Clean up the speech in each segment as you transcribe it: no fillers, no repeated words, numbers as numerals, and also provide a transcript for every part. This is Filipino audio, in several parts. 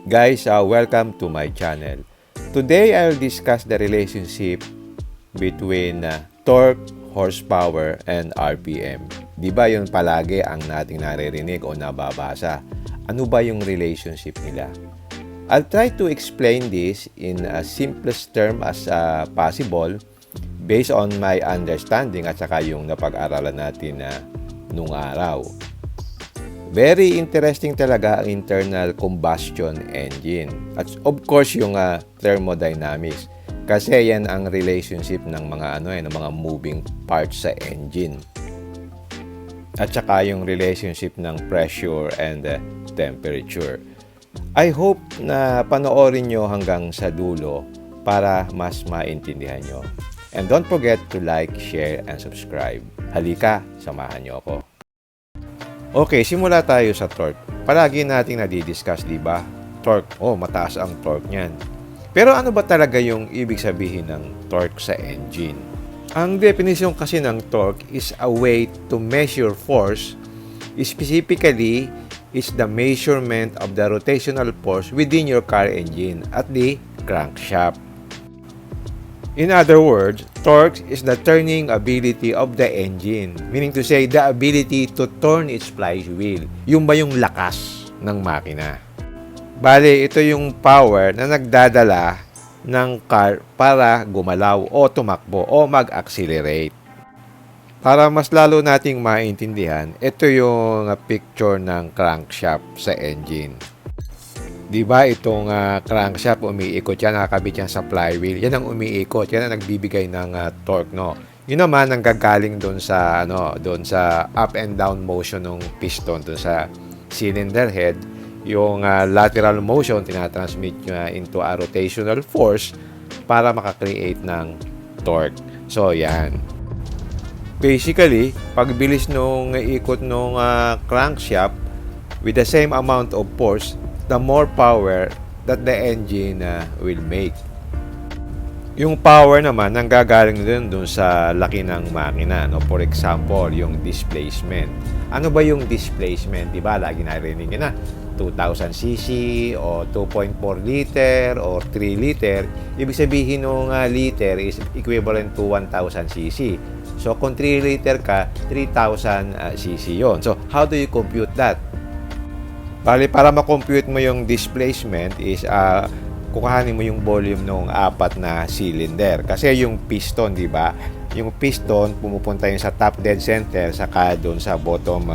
Guys, welcome to my channel. Today, I'll discuss the relationship between torque, horsepower, and RPM. Di ba yun palagi ang nating naririnig o nababasa? Ano ba yung relationship nila? I'll try to explain this in a simplest term as possible based on my understanding at saka yung napag-aralan natin nung araw. Very interesting talaga ang internal combustion engine. At of course yung thermodynamics. Kasi yan ang relationship ng mga ng mga moving parts sa engine. At saka yung relationship ng pressure and temperature. I hope na panoorin nyo hanggang sa dulo para mas maintindihan nyo. And don't forget to like, share, and subscribe. Halika, samahan nyo ako. Okay, simula tayo sa torque. Palagi nating nadidiscuss, di ba? Torque. Oh, mataas ang torque niyan. Pero ano ba talaga yung ibig sabihin ng torque sa engine? Ang definition kasi ng torque is a way to measure force. Specifically, is the measurement of the rotational force within your car engine at the crankshaft. In other words, torque is the turning ability of the engine. Meaning to say, the ability to turn its flywheel. Yung ba yung lakas ng makina? Bale, ito yung power na nagdadala ng car para gumalaw o tumakbo o mag-accelerate. Para mas lalo nating maintindihan, ito yung picture ng crankshaft sa engine. Diba itong crankshaft umiikot yan, nakakabit yan sa flywheel. Yan ang umiikot, yan ang nagbibigay ng torque, no. Yun naman ang gagaling doon sa up and down motion ng piston doon sa cylinder head. Yung lateral motion tinatransmit niya into a rotational force para maka-create ng torque. So yan. Basically, pagbilis nung ikot nung crankshaft with the same amount of force, the more power that the engine will make. Yung power naman nanggagaling din dun sa laki ng makina, no? For example, yung displacement. Ano ba yung displacement? Diba, lagi narinig na 2,000 cc o 2.4 liter or 3 liter. Ibig sabihin ng liter is equivalent to 1,000 cc. So, kung 3 liter ka, 3,000 cc yon. So, how do you compute that? Bali, para ma-compute mo yung displacement is kukuhanin mo yung volume ng apat na cylinder. Kasi yung piston, di ba? Yung piston, pumupunta yun sa top dead center, saka doon sa bottom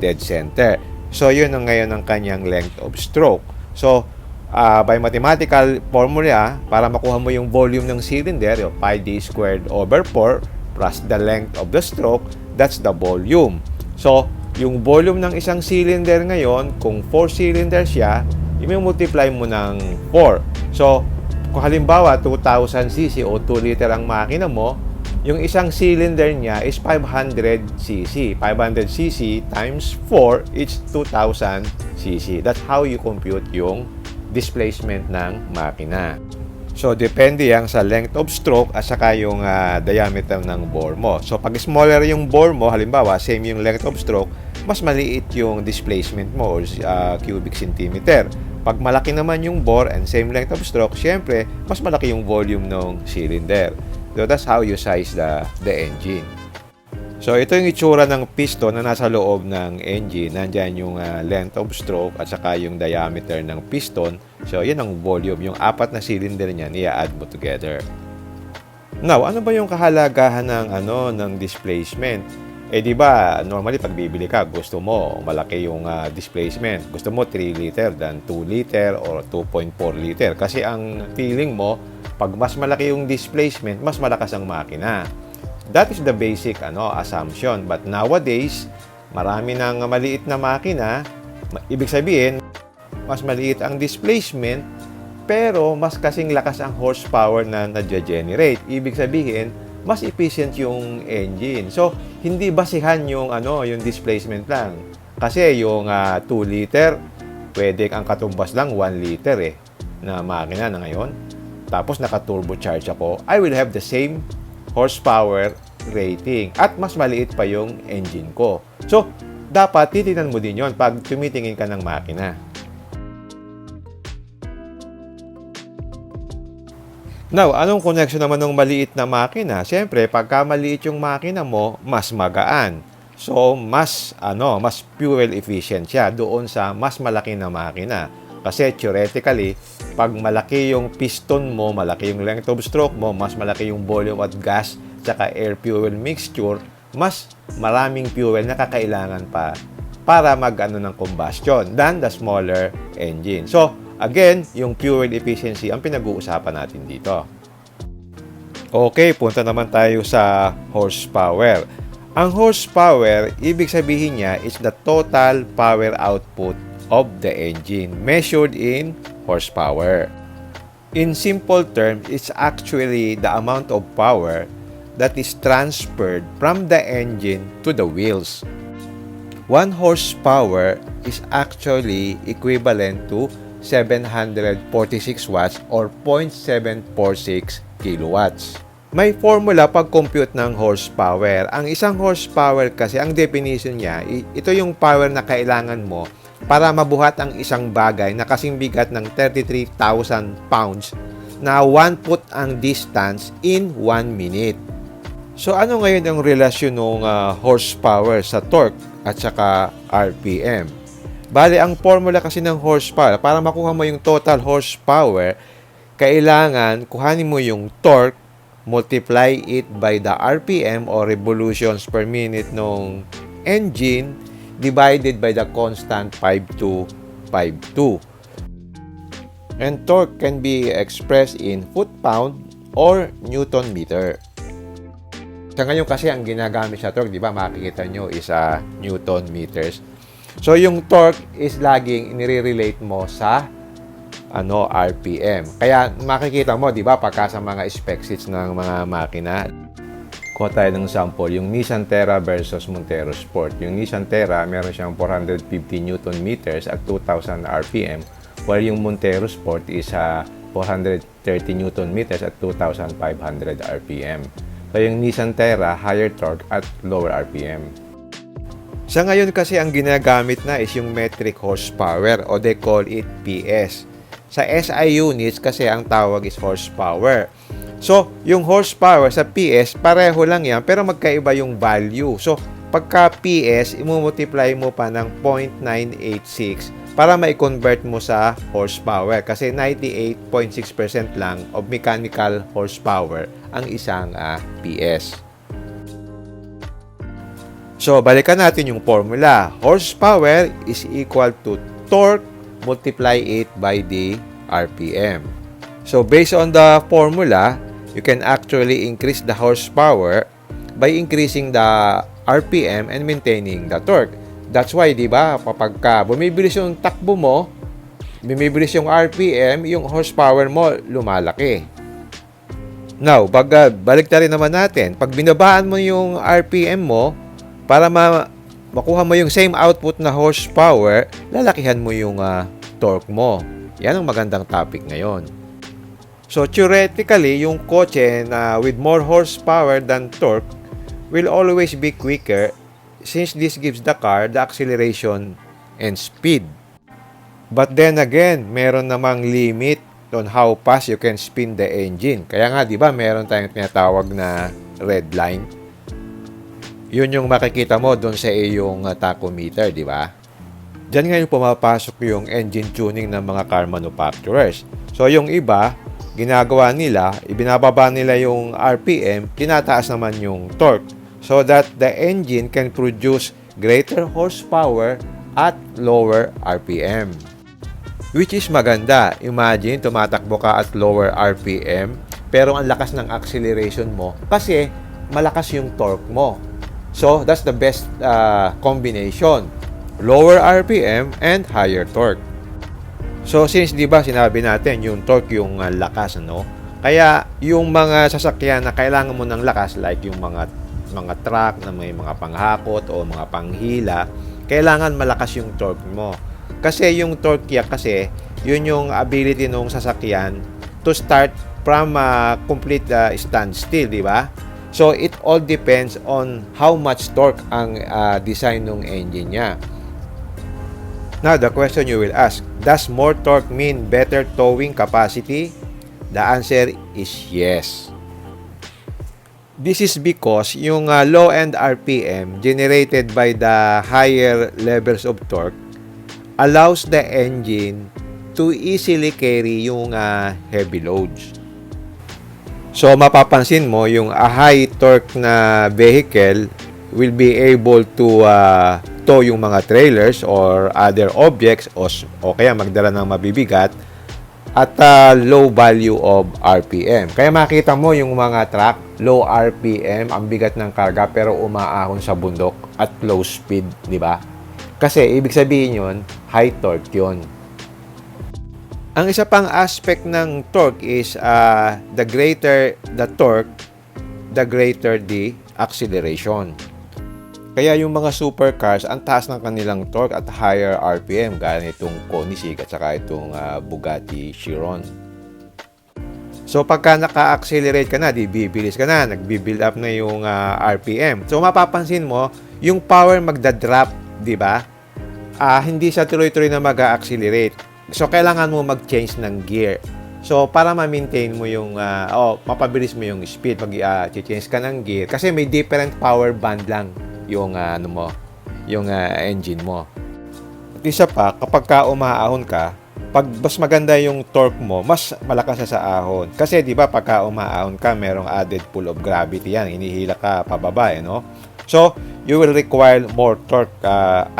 dead center. So, yun ang ngayon ang kanyang length of stroke. So, by mathematical formula, para makuha mo yung volume ng cylinder, yung pi d squared over 4 plus the length of the stroke, that's the volume. So, yung volume ng isang cylinder ngayon, kung 4 cylinder siya, i-multiply mo ng 4. So, kung halimbawa 2,000 cc o 2 liter ang makina mo, yung isang cylinder niya is 500 cc. 500 cc times 4 is 2,000 cc. That's how you compute yung displacement ng makina. So, depende yan sa length of stroke at saka yung diameter ng bore mo. So, pag smaller yung bore mo, halimbawa, same yung length of stroke, mas maliit yung displacement mo or cubic centimeter. Pag malaki naman yung bore and same length of stroke, syempre, mas malaki yung volume ng cylinder. So, that's how you size the engine. So, ito yung itsura ng piston na nasa loob ng engine. Nandyan yung length of stroke at saka yung diameter ng piston. So, yan ang volume. Yung apat na cylinder niyan, i-add mo together. Now, ano ba yung kahalagahan ng displacement? Eh, di ba, normally, pag bibili ka, gusto mo malaki yung displacement. Gusto mo 3 liter than 2 liter or 2.4 liter. Kasi ang feeling mo, pag mas malaki yung displacement, mas malakas ang makina. That is the basic assumption. But nowadays, marami ng maliit na makina. Ibig sabihin, mas maliit ang displacement, pero mas kasing lakas ang horsepower na nadya-generate. Ibig sabihin, mas efficient yung engine. So, hindi basihan yung displacement lang. Kasi yung 2 liter, pwede ang katumbas lang 1 liter na makina na ngayon. Tapos naka-turbocharge ako. I will have the same horsepower rating at mas maliit pa yung engine ko. So, dapat titignan mo din yon pag tumitingin ka ng makina. Now, anong connection naman ng maliit na makina? Siyempre, pagka maliit yung makina mo, mas magaan. So, mas fuel efficient siya doon sa mas malaki na makina. Kasi theoretically, pag malaki yung piston mo, malaki yung length of stroke mo, mas malaki yung volume at gas, tsaka air-fuel mixture, mas maraming fuel na kakailangan pa para ng combustion than the smaller engine. So, again, yung fuel efficiency ang pinag-uusapan natin dito. Okay, punta naman tayo sa horsepower. Ang horsepower, ibig sabihin niya is the total power output of the engine measured in horsepower. In simple terms, it's actually the amount of power that is transferred from the engine to the wheels. 1 horsepower is actually equivalent to 746 watts or 0.746 kilowatts. May formula pag-compute ng horsepower. Ang isang horsepower kasi, ang definition niya, ito yung power na kailangan mo para mabuhat ang isang bagay na kasing bigat ng 33,000 pounds na 1 foot ang distance in 1 minute. So ano ngayon ang relasyon ng horsepower sa torque at saka RPM? Bale, ang formula kasi ng horsepower, para makuha mo yung total horsepower, kailangan kuhanin mo yung torque, multiply it by the RPM or revolutions per minute ng engine, divided by the constant 5252. And torque can be expressed in foot-pound or Newton-meter. Sa ngayon kasi ang ginagamit sa torque, di ba, makikita nyo is Newton meters. So yung torque is laging inire-relate mo sa RPM. Kaya makikita mo, di ba, pagka sa mga spec sheets ng mga makina. Kuha tayo ng sample, yung Nissan Terra versus Montero Sport. Yung Nissan Terra, meron siyang 450 Newton meters at 2,000 RPM, while yung Montero Sport is 430 Newton meters at 2,500 RPM. So, yung Nissan Terra, higher torque at lower RPM. Sa ngayon kasi, ang ginagamit na is yung metric horsepower o they call it PS. Sa SI units kasi, ang tawag is horsepower. So, yung horsepower sa PS, pareho lang yan, pero magkaiba yung value. So, pagka PS, imumultiply mo pa ng 0.986 para ma-convert mo sa horsepower. Kasi 98.6% lang of mechanical horsepower ang isang PS. So, balikan natin yung formula. Horsepower is equal to torque multiply it by the RPM. So, based on the formula, you can actually increase the horsepower by increasing the RPM and maintaining the torque. That's why, di ba, kapag bumibilis yung takbo mo, bumibilis yung RPM, yung horsepower mo lumalaki. Now, balik na rin naman natin. Pag binabaan mo yung RPM mo, para makuha mo yung same output na horsepower, lalakihan mo yung torque mo. Yan ang magandang topic ngayon. So, theoretically, yung kotse na with more horsepower than torque will always be quicker since this gives the car the acceleration and speed. But then again, meron namang limit on how fast you can spin the engine. Kaya nga, di ba, meron tayong tinatawag na red line. Yun yung makikita mo doon sa iyong tachometer, di ba? Diyan ngayon pumapasok yung engine tuning ng mga car manufacturers. So, yung iba, ginagawa nila, ibinababa nila yung RPM, tinataas naman yung torque so that the engine can produce greater horsepower at lower RPM. Which is maganda. Imagine, tumatakbo ka at lower RPM pero ang lakas ng acceleration mo kasi malakas yung torque mo. So, that's the best combination. Lower RPM and higher torque. So, since di ba sinabi natin yung torque yung lakas, ano? Kaya yung mga sasakyan na kailangan mo ng lakas like yung mga truck na may mga panghakot o mga panghila, kailangan malakas yung torque mo. Kasi yung torque kasi, yun yung ability ng sasakyan to start from complete standstill, di ba? So, it all depends on how much torque ang design ng engine niya. Now, the question you will ask, does more torque mean better towing capacity? The answer is yes. This is because yung low-end RPM generated by the higher levels of torque allows the engine to easily carry yung heavy loads. So, mapapansin mo, yung high torque na vehicle will be able to tow yung mga trailers or other objects o kaya magdala ng mabibigat at low value of RPM. Kaya makita mo yung mga truck, low RPM, ang bigat ng karga pero umaahon sa bundok at low speed, di ba? Kasi ibig sabihin yun, high torque yun. Ang isa pang aspect ng torque is the greater the torque, the greater the acceleration. Kaya yung mga supercars, ang taas ng kanilang torque at higher RPM, gaya nitong Koenigsegg at saka itong Bugatti Chiron. So pagka naka-accelerate ka na, di bibilis ka na, nagbi-build up na yung RPM. So mapapansin mo, yung power magda-drop, di ba? Hindi siya tuloy-tuloy na mag-accelerate. So, kailangan mo mag-change ng gear. So, para ma-maintain mo yung, mapabilis mo yung speed, mag-change ka ng gear. Kasi may different power band lang yung, yung engine mo. At isa pa, kapag ka umaahon ka, pag mas maganda yung torque mo, mas malakas sa ahon. Kasi, di ba, pagka umaahon ka, merong added pull of gravity yan. Hinihila ka pababa, no? So, you will require more torque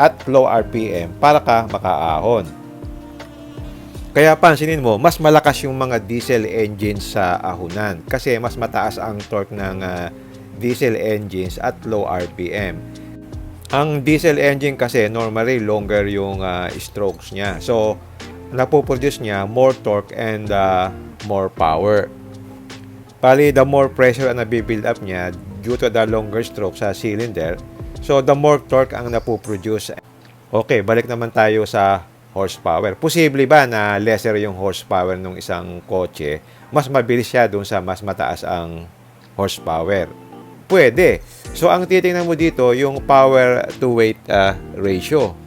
at low RPM para ka makaahon. Kaya pansinin mo, mas malakas yung mga diesel engines sa ahunan kasi mas mataas ang torque ng diesel engines at low RPM. Ang diesel engine kasi normally longer yung strokes niya. So, napoproduce niya more torque and more power. Bali, the more pressure ang nabibuild up niya due to the longer stroke sa cylinder, so the more torque ang napoproduce. Okay, balik naman tayo sa horsepower. Posible ba na lesser yung horsepower ng isang kotse, mas mabilis siya dun sa mas mataas ang horsepower? Pwede. So, ang titingnan mo dito, yung power to weight ratio.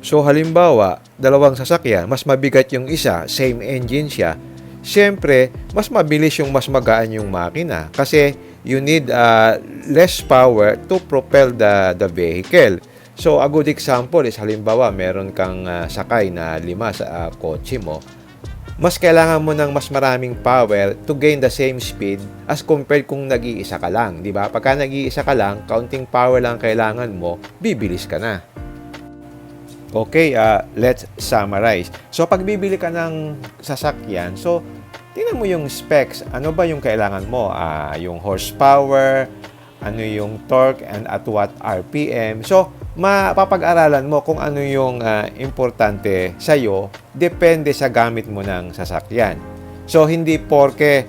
So, halimbawa, dalawang sasakyan, mas mabigat yung isa, same engine siya, siyempre, mas mabilis yung mas magaan yung makina kasi you need less power to propel the vehicle. So, a good example is, halimbawa, meron kang sakay na 5 sa kotse mo. Mas kailangan mo ng mas maraming power to gain the same speed as compared kung nag-iisa ka lang. Di ba? Pagka nag-iisa ka lang, counting power lang kailangan mo, bibilis ka na. Okay, let's summarize. So, pag bibili ka ng sasakyan, so, tingnan mo yung specs. Ano ba yung kailangan mo? Yung horsepower, ano yung torque, and at what RPM. So, mapapag-aralan mo kung ano yung importante sa'yo, depende sa gamit mo ng sasakyan. So, hindi porke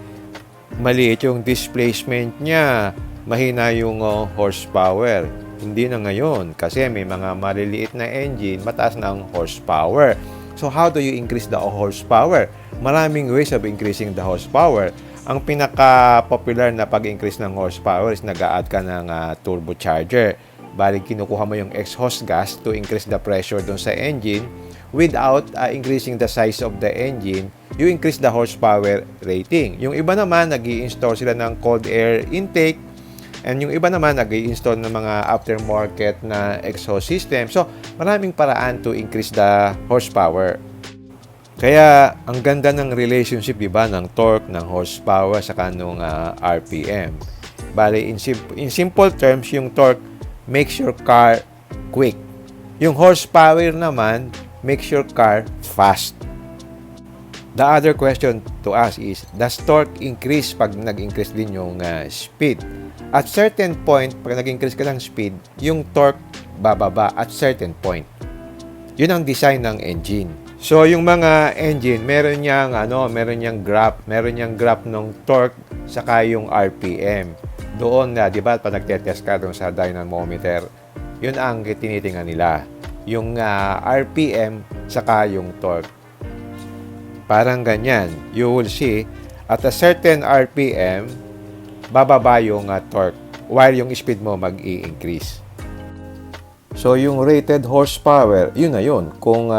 maliit yung displacement niya, mahina yung horsepower. Hindi na ngayon kasi may mga maliliit na engine, mataas na ang horsepower. So, how do you increase the horsepower? Maraming ways of increasing the horsepower. Ang pinaka-popular na pag-increase ng horsepower is nag-a-add ka ng turbocharger. Bali, kinukuha mo yung exhaust gas to increase the pressure doon sa engine. Without increasing the size of the engine, you increase the horsepower rating. Yung iba naman, nag-i-install sila ng cold air intake. And yung iba naman, nag-i-install ng mga aftermarket na exhaust system. So, maraming paraan to increase the horsepower. Kaya, ang ganda ng relationship, diba, ng torque, ng horsepower, saka ng RPM. Bali, in simple terms, yung torque makes your car quick. Yung horsepower naman makes your car fast. The other question to ask is, does torque increase pag nag-increase din yung speed? At certain point, pag nag-increase ka ng speed, yung torque bababa at certain point. Yun ang design ng engine. So, yung mga engine, meron niyang graph ng torque saka yung RPM. Doon na, di ba, pag nagtetest ka doon sa dynamometer, yun ang tinitingnan nila. Yung RPM saka yung torque. Parang ganyan. You will see, at a certain RPM, bababa yung torque while yung speed mo mag-i-increase. So, yung rated horsepower, yun na yun. Kung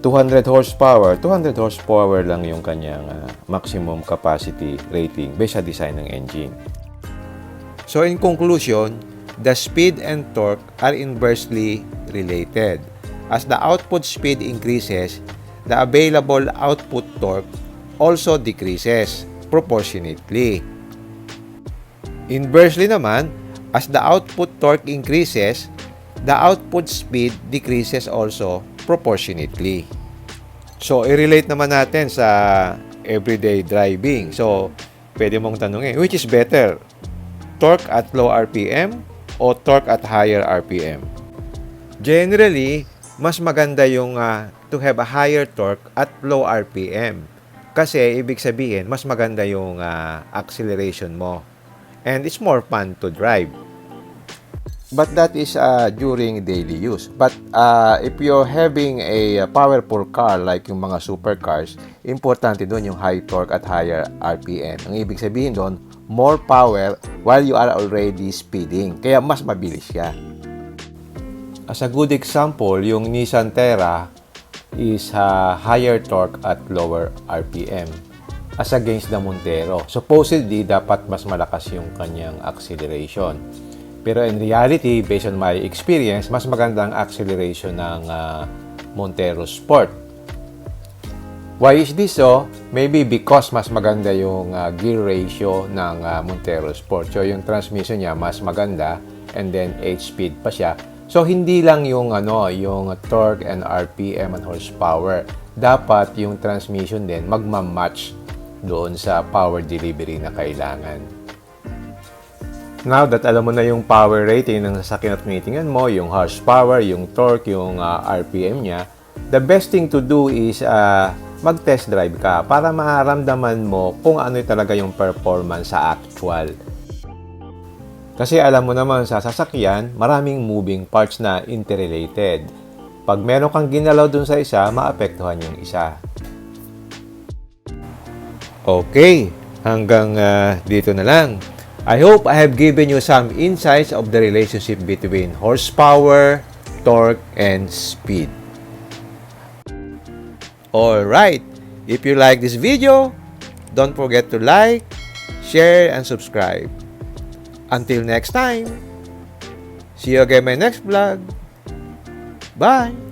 200 horsepower, 200 horsepower lang yung kanyang maximum capacity rating based sa design ng engine. So in conclusion, the speed and torque are inversely related. As the output speed increases, the available output torque also decreases proportionately. Inversely naman, as the output torque increases, the output speed decreases also proportionately. So, i-relate naman natin sa everyday driving. So, pwede mong tanungin, which is better? Torque at low RPM o torque at higher RPM? Generally, mas maganda yung to have a higher torque at low RPM. Kasi, ibig sabihin, mas maganda yung acceleration mo. And it's more fun to drive. But that is during daily use. But if you're having a powerful car like yung mga supercars, importante doon yung high torque at higher RPM. Ang ibig sabihin doon, more power while you are already speeding. Kaya mas mabilis siya. As a good example, yung Nissan Terra is higher torque at lower RPM as against the Montero. Supposedly, dapat mas malakas yung kanyang acceleration. Pero in reality, based on my experience, mas maganda ang acceleration ng Montero Sport. Why is this so? Maybe because mas maganda yung gear ratio ng Montero Sport. So yung transmission niya mas maganda and then 8-speed pa siya. So hindi lang yung yung torque and RPM and horsepower. Dapat yung transmission din magma-match doon sa power delivery na kailangan. Now that alam mo na yung power rating ng sasakyan at tinitingnan mo, yung horsepower, yung torque, yung RPM niya, the best thing to do is mag-test drive ka para maramdaman mo kung ano talaga yung performance sa actual. Kasi alam mo naman sa sasakyan, maraming moving parts na interrelated. Pag meron kang ginalaw dun sa isa, maapektuhan yung isa. Okay, hanggang dito na lang. I hope I have given you some insights of the relationship between horsepower, torque, and speed. Alright, if you like this video, don't forget to like, share, and subscribe. Until next time, see you again in my next vlog. Bye!